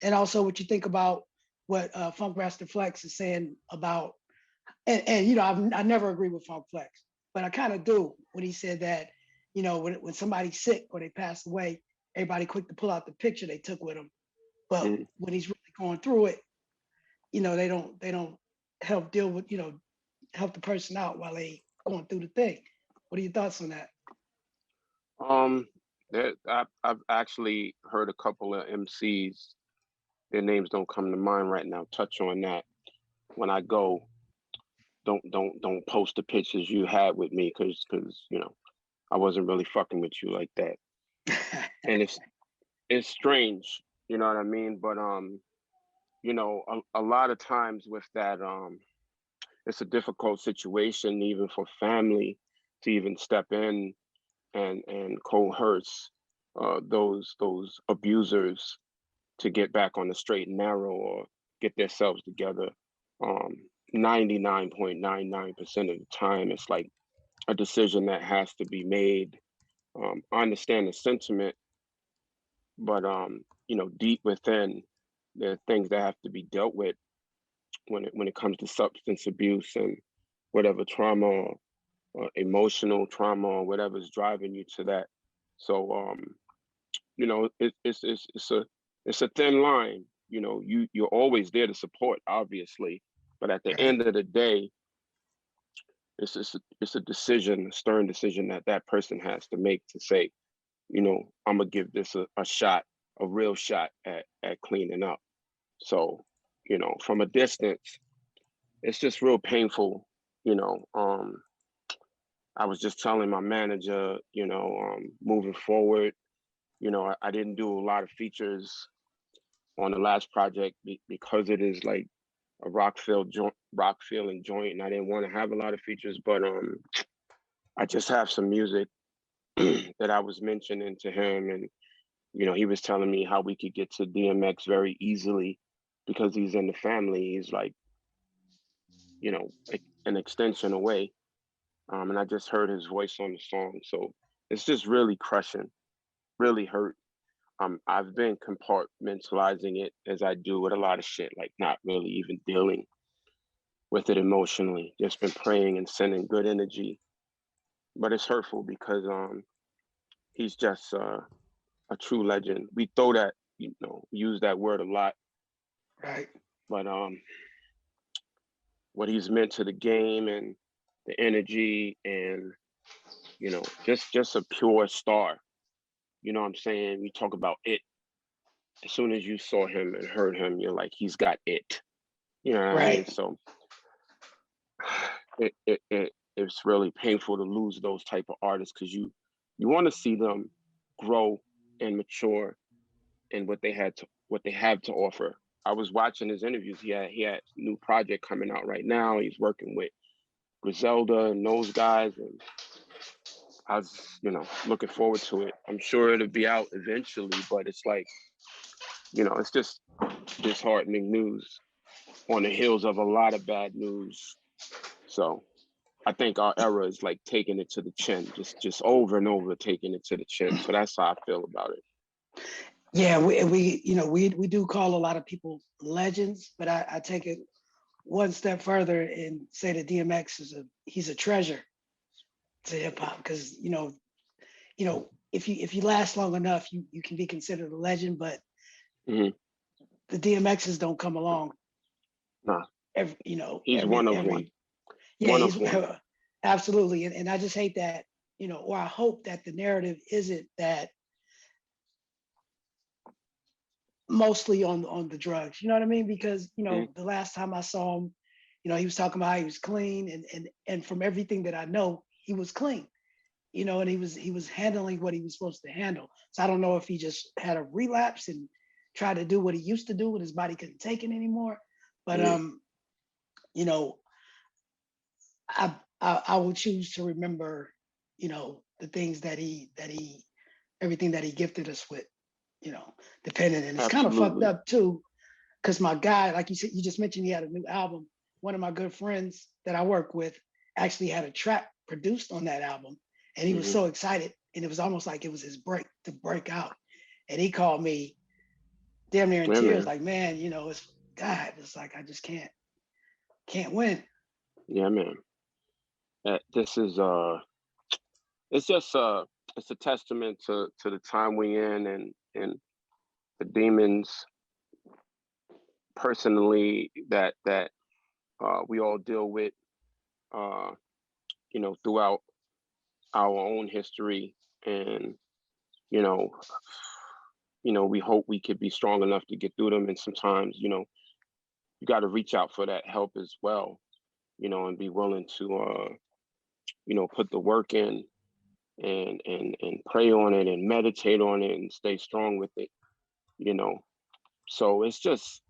and also what you think about what Funk Master Flex is saying about, and you know, I never agree with Funk Flex, but I kind of do when he said that, you know, when somebody's sick or they pass away, everybody quick to pull out the picture they took with them, but Mm. when he's really going through it, you know, they don't help deal with, you know, help the person out while they going through the thing. What are your thoughts on that? Um, I've actually heard a couple of MCs. Their names don't come to mind right now. Touch on that when I go. Don't post the pictures you had with me because you know I wasn't really fucking with you like that. And it's strange, you know what I mean? But you know, a lot of times with that, it's a difficult situation even for family to even step in and coerce those abusers to get back on the straight and narrow or get themselves together. 99.99% of the time, it's like a decision that has to be made. I understand the sentiment, but you know, deep within, there are things that have to be dealt with when it comes to substance abuse and whatever trauma or emotional trauma or whatever's driving you to that. So you know, it's a thin line. You know, you're always there to support, obviously, but at the Right. end of the day, it's a decision, a stern decision that that person has to make to say, you know, I'm gonna give this a shot, a real shot at cleaning up. So, you know, from a distance, it's just real painful. You know, I was just telling my manager, you know, moving forward, you know, I didn't do a lot of features on the last project because it is like a rock feeling joint, and I didn't want to have a lot of features. But I just have some music that I was mentioning to him, and you know, he was telling me how we could get to DMX very easily because he's in the family. He's like, you know, an extension away. And I just heard his voice on the song, so it's just really crushing, really hurt. I've been compartmentalizing it as I do with a lot of shit, like not really even dealing with it emotionally. Just been praying and sending good energy, but it's hurtful because he's just a true legend. We throw that, you know, use that word a lot, Right. but what he's meant to the game and the energy and you know just a pure star. You know what I'm saying? We talk about it. As soon as you saw him and heard him, you're like, he's got it. You know what I mean? Right. So it's really painful to lose those type of artists because you want to see them grow and mature in what they have to offer. I was watching his interviews. He had a new project coming out right now. He's working with Griselda and those guys, and I was, you know, looking forward to it. I'm sure it'll be out eventually, but it's like, you know, it's just disheartening news on the heels of a lot of bad news. So I think our era is like taking it to the chin, just over and over taking it to the chin. So that's how I feel about it. Yeah, we you know we do call a lot of people legends, but I take it one step further and say that DMX is he's a treasure to hip hop because if you last long enough, you can be considered a legend, but Hmm. the DMXs don't come along Nah, every he's one of one, every yeah, one he's of one. absolutely, and I just hate that, or I hope that the narrative isn't that mostly on the drugs. You know what I mean? Because Mm-hmm. the last time I saw him, he was talking about how he was clean, and from everything that I know, he was clean. And he was handling what he was supposed to handle. So I don't know if he just had a relapse and tried to do what he used to do when his body couldn't take it anymore. But Mm-hmm. you know, I will choose to remember, the things that he everything that he gifted us with, depending. And it's kind of fucked Absolutely. up too, because my guy, like you said, you just mentioned he had a new album. One of my good friends that I work with actually had a track produced on that album, and he was Mm-hmm. so excited, and it was almost like it was his break to break out. And he called me damn near in Yeah, tears, man. like, man, you know, it's God, it's like I just can't win. Yeah, man. This is it's just it's a testament to the time we in, and the demons personally that we all deal with, uh, you know, throughout our own history. And you know, we hope we could be strong enough to get through them. And sometimes, you got to reach out for that help as well, and be willing to, put the work in, and pray on it and meditate on it and stay strong with it, you know. So it's just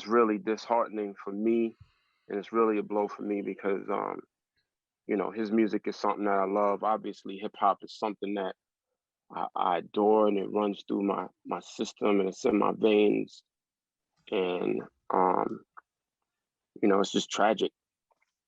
really disheartening for me, and it's really a blow for me because his music is something that I love. Obviously, hip hop is something that I adore, and it runs through my system, and it's in my veins. And it's just tragic.